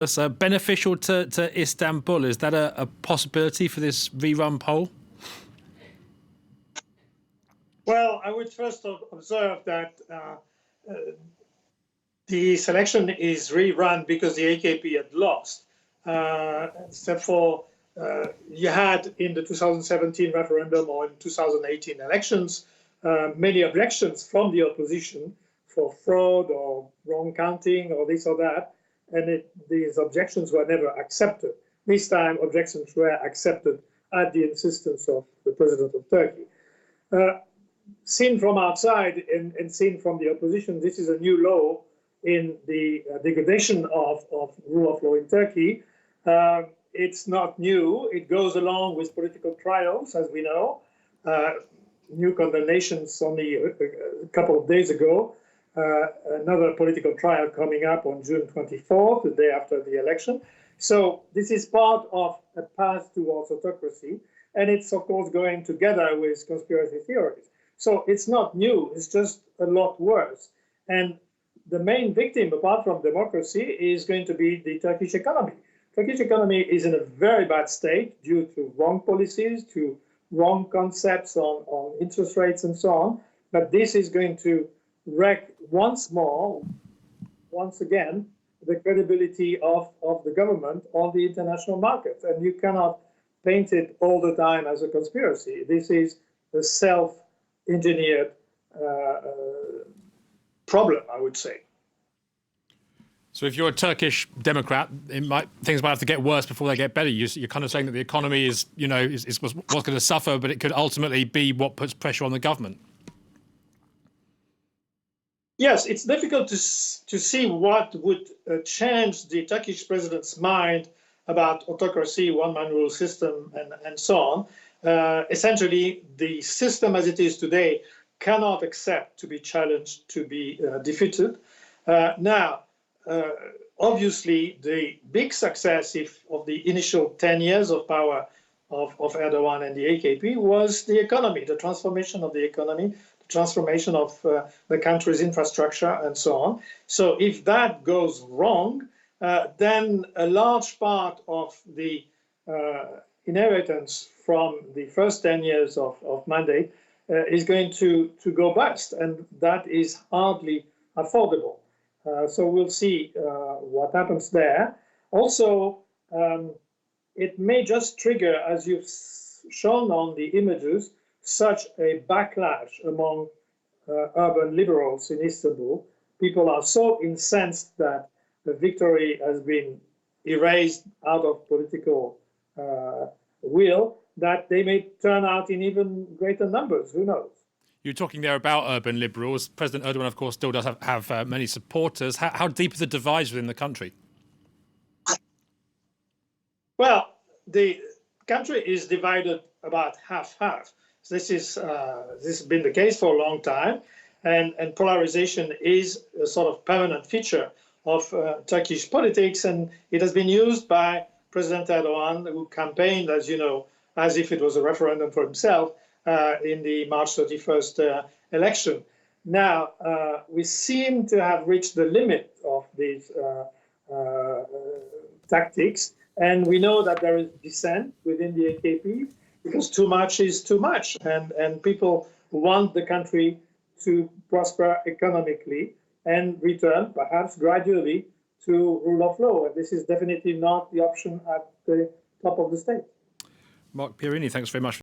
That's beneficial to Istanbul. Is that a possibility for this rerun poll? Well, I would first observe that the selection is rerun because the AKP had lost. Except for you had in the 2017 referendum or in 2018 elections many objections from the opposition for fraud or wrong counting or this or that, and these objections were never accepted. This time, objections were accepted at the insistence of the president of Turkey. Seen from outside and seen from the opposition, this is a new law in the degradation of rule of law in Turkey. It's not new. It goes along with political trials, as we know. New condemnations only a couple of days ago. Another political trial coming up on June 24th, the day after the election. So this is part of a path towards autocracy, and it's, of course, going together with conspiracy theories. So it's not new, it's just a lot worse. And the main victim, apart from democracy, is going to be the Turkish economy. Turkish economy is in a very bad state due to wrong policies, to wrong concepts on interest rates and so on. But this is going to wreck once again, the credibility of the government on the international market. And you cannot paint it all the time as a conspiracy. This is a self-engineered problem, I would say. So if you're a Turkish Democrat, things might have to get worse before they get better. You're kind of saying that the economy is what's going to suffer, but it could ultimately be what puts pressure on the government. Yes, it's difficult to see what would change the Turkish president's mind about autocracy, one-man rule system, and so on. Essentially, the system as it is today cannot accept to be challenged, to be defeated. Now, obviously, the big success of the initial 10 years of power of Erdogan and the AKP was the economy, the transformation of the economy, the transformation of the country's infrastructure, and so on. So if that goes wrong, then a large part of the inheritance from the first 10 years of mandate is going to go bust, and that is hardly affordable. So we'll see what happens there. Also, it may just trigger, as you've shown on the images, such a backlash among urban liberals in Istanbul. People are so incensed that the victory has been erased out of political will that they may turn out in even greater numbers. Who knows? You're talking there about urban liberals. President Erdogan, of course, still does have many supporters. How deep are the divides within the country? Well, the country is divided about half-half. So this has been the case for a long time, and polarization is a sort of permanent feature of Turkish politics, and it has been used by President Erdogan, who campaigned, as you know, as if it was a referendum for himself in the March 31st election. Now, we seem to have reached the limit of these tactics, and we know that there is dissent within the AKP because too much is too much, and people want the country to prosper economically and return, perhaps gradually, to rule of law. And this is definitely not the option at the top of the state. Mark Pierini, thanks very much.